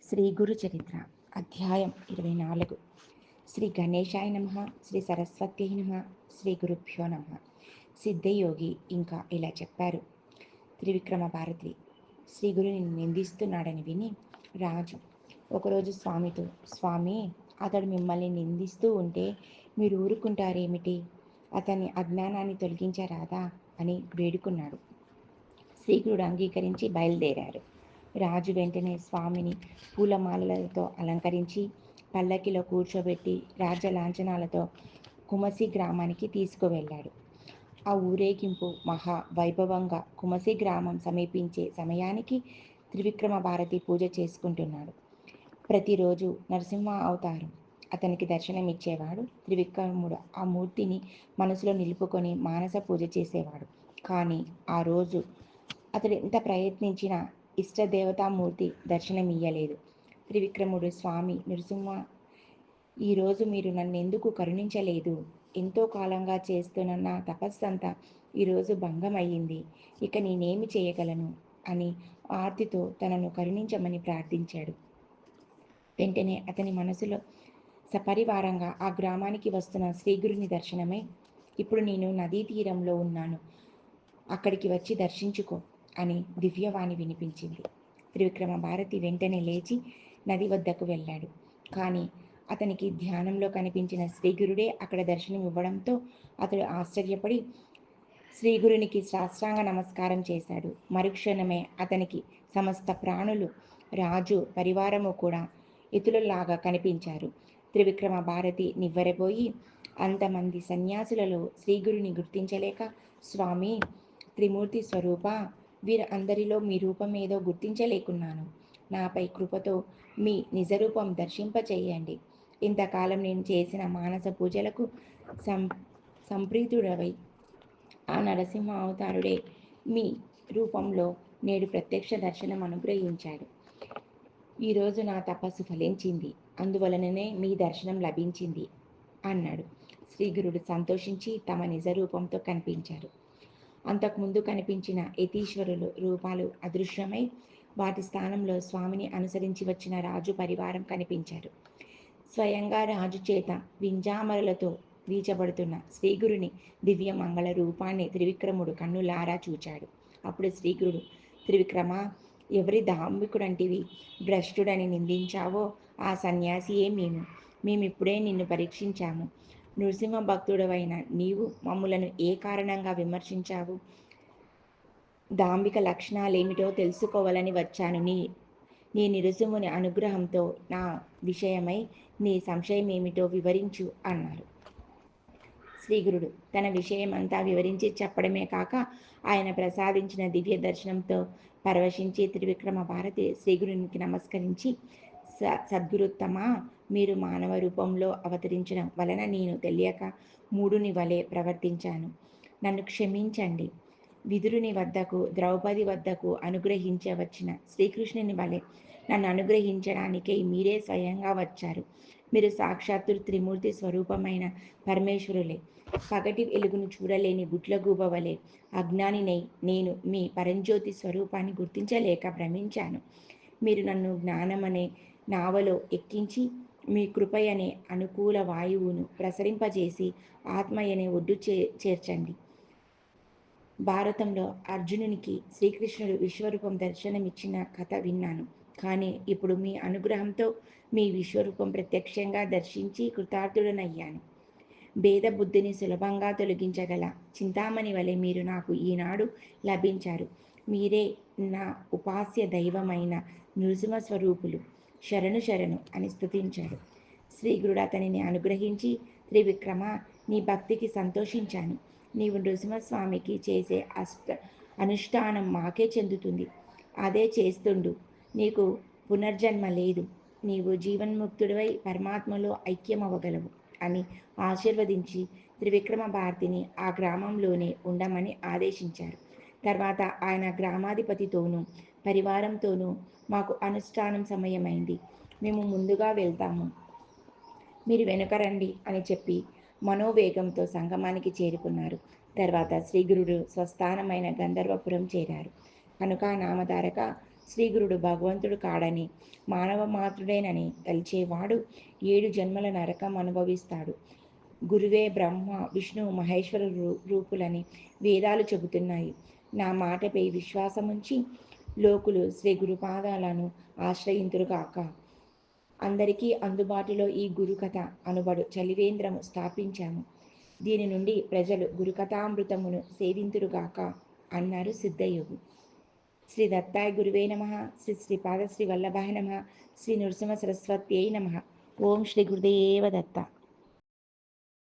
శ్రీ గురు చరిత్ర అధ్యాయం 24. శ్రీ గణేశాయ నమః, శ్రీ సరస్వత్యై నమః, శ్రీ గురుభ్యో నమః. సిద్ధయోగి ఇంకా ఇలా చెప్పారు. త్రివిక్రమ భారతి శ్రీ గురుని నిందిస్తున్నాడని విని రాజు ఒకరోజు స్వామితో, స్వామి, అతడు మిమ్మల్ని నిందిస్తూ ఉంటే మీరు ఊరుకుంటారేమిటి? అతని అజ్ఞానాన్ని తొలగించరాదా అని వేడుకున్నాడు. శ్రీగురుడు అంగీకరించి బయలుదేరారు. రాజు వెంటనే స్వామిని పూలమాలలతో అలంకరించి పల్లకిలో కూర్చోబెట్టి రాజలాంఛనాలతో కుమసి గ్రామానికి తీసుకువెళ్ళాడు. ఆ ఊరేగింపు మహా వైభవంగా కుమసి గ్రామం సమీపించే సమయానికి త్రివిక్రమ భారతి పూజ చేసుకుంటున్నాడు. ప్రతిరోజు నరసింహ అవతారం అతనికి దర్శనమిచ్చేవాడు. త్రివిక్రముడు ఆ మూర్తిని మనసులో నిలుపుకొని మానస పూజ చేసేవాడు. కానీ ఆ రోజు అతడు ఎంత ప్రయత్నించినా ఇష్టదేవతామూర్తి దర్శనమియ్యలేదు. త్రివిక్రముడు, స్వామి నరసింహ, ఈరోజు మీరు నన్నెందుకు కరుణించలేదు? ఎంతో కాలంగా చేస్తున్న నా తపస్సంతా ఈరోజు భంగమయ్యింది. ఇక నేనేమి చేయగలను అని ఆర్తితో తనను కరుణించమని ప్రార్థించాడు. వెంటనే అతని మనసులో సపరివారంగా ఆ గ్రామానికి వస్తున్న శ్రీగురుని దర్శనమై, ఇప్పుడు నేను నదీ తీరంలో ఉన్నాను, అక్కడికి వచ్చి దర్శించుకో అని దివ్యవాణి వినిపించింది. త్రివిక్రమ భారతి వెంటనే లేచి నది వద్దకు వెళ్ళాడు. కానీ అతనికి ధ్యానంలో కనిపించిన శ్రీగురుడే అక్కడ దర్శనం ఇవ్వడంతో అతడు ఆశ్చర్యపడి శ్రీగురునికి సాష్టాంగ నమస్కారం చేశాడు. మరుక్షణమే అతనికి సమస్త ప్రాణులు, రాజు పరివారము కూడా ఇతులలాగా కనిపించారు. త్రివిక్రమ భారతి నివ్వెరపోయి అంతమంది సన్యాసులలో శ్రీగురుని గుర్తించలేక, స్వామి, త్రిమూర్తి స్వరూప, వీరు అందరిలో మీ రూపమేదో గుర్తించలేకున్నాను. నాపై కృపతో మీ నిజరూపం దర్శింపచేయండి. ఇంతకాలం నేను చేసిన మానస పూజలకు సంప్రీతుడవై ఆ నరసింహ అవతారుడే మీ రూపంలో నేడు ప్రత్యక్ష దర్శనం అనుగ్రహించాడు. ఈరోజు నా తపస్సు ఫలించింది, అందువలననే మీ దర్శనం లభించింది అన్నాడు. శ్రీగురుడు సంతోషించి తమ నిజ రూపంతో కనిపించారు. అంతకుముందు కనిపించిన యతీశ్వరులు రూపాలు అదృశ్యమై వాటి స్థానంలో స్వామిని అనుసరించి వచ్చిన రాజు పరివారం కనిపించారు. స్వయంగా రాజు చేత వింజామరలతో వీచబడుతున్న శ్రీగురుని దివ్య మంగళ రూపాన్ని త్రివిక్రముడు కన్నులారా చూచాడు. అప్పుడు శ్రీగురుడు, త్రివిక్రమ, ఎవరి ధార్మికుడంటివి భ్రష్టుడని నిందించావో ఆ సన్యాసియే మేమిప్పుడే నిన్ను పరీక్షించాము. నృసింహ భక్తుడవైన నీవు మమ్ములను ఏ కారణంగా విమర్శించావు? దాంభిక లక్షణాలేమిటో తెలుసుకోవాలని వచ్చాను. నీ నృసింహుని అనుగ్రహంతో నా విషయమై నీ సంశయమేమిటో వివరించు అన్నారు. శ్రీగురుడు తన విషయమంతా వివరించి చెప్పడమే కాక ఆయన ప్రసాదించిన దివ్య దర్శనంతో పరవశించి త్రివిక్రమ భారతి శ్రీగురునికి నమస్కరించి, సద్గురుత్తమా, మీరు మానవ రూపంలో అవతరించడం వలన నేను తెలియక మూఢుని వలె ప్రవర్తించాను. నన్ను క్షమించండి. విదురుని వద్దకు, ద్రౌపది వద్దకు అనుగ్రహించవచ్చిన శ్రీకృష్ణుని వలె నన్ను అనుగ్రహించడానికై మీరే స్వయంగా వచ్చారు. మీరు సాక్షాత్తు త్రిమూర్తి స్వరూపమైన పరమేశ్వరులే. పగటి వెలుగును చూడలేని గుడ్లగూబ వలె అజ్ఞానినై నేను మీ పరంజ్యోతి స్వరూపాన్ని గుర్తించలేక భ్రమించాను. మీరు నన్ను జ్ఞానమనే నావలో ఎక్కించి మీ కృపయనే అనుకూల వాయువును ప్రసరింపజేసి ఆత్మయనే ఒడ్డు చేర్చండి. భారతంలో అర్జునునికి శ్రీకృష్ణుడు విశ్వరూపం దర్శనమిచ్చిన కథ విన్నాను. కానీ ఇప్పుడు మీ అనుగ్రహంతో మీ విశ్వరూపం ప్రత్యక్షంగా దర్శించి కృతార్థుడనయ్యాను. భేద బుద్ధిని సులభంగా తొలగించగల చింతామణి వలె మీరు నాకు ఈనాడు లభించారు. మీరే నా ఉపాస్య దైవమైన నృసింహ స్వరూపులు. శరణు శరణు అని స్తుతించాడు. శ్రీగురుడు అతనిని అనుగ్రహించి, త్రివిక్రమ, నీ భక్తికి సంతోషించాను. నీవు నృసింహస్వామికి చేసే అనుష్ఠానం మాకే చెందుతుంది. అదే చేస్తుండు. నీకు పునర్జన్మ లేదు. నీవు జీవన్ముక్తుడివై పరమాత్మలో ఐక్యమవ్వగలవు అని ఆశీర్వదించి త్రివిక్రమ భారతిని ఆ గ్రామంలోనే ఉండమని ఆదేశించారు. తర్వాత ఆయన గ్రామాధిపతితోనూ పరివారంతోనూ, మాకు అనుష్ఠానం సమయమైంది, మేము ముందుగా వెళ్తాము, మీరు వెనుక రండి అని చెప్పి మనోవేగంతో సంగమానికి చేరుకున్నారు. తర్వాత శ్రీగురుడు స్వస్థానమైన గంధర్వపురం చేరారు. కనుక నామధారక శ్రీగురుడు భగవంతుడు కాడని, మానవ మాతృడేనని తలిచేవాడు 7 జన్మల నరకం అనుభవిస్తాడు. గురువే బ్రహ్మ విష్ణు మహేశ్వర రూపులని వేదాలు చెబుతున్నాయి. నా మాటపై విశ్వాసముంచి లోకులు శ్రీ గురుపాదాలను ఆశ్రయింతురుగాక. అందరికీ అందుబాటులో ఈ గురుకథ అనుబడు చలివేంద్రము స్థాపించాము. దీని నుండి ప్రజలు గురుకథామృతమును సేవింతురుగాక అన్నారు సిద్ధయోగి. శ్రీ దత్తాయ గురువే నమః. శ్రీ శ్రీపాద శ్రీ వల్లభాయ నమః. శ్రీ నృసింహ సరస్వత్యై నమః. ఓం శ్రీ గురుదేవ దత్త.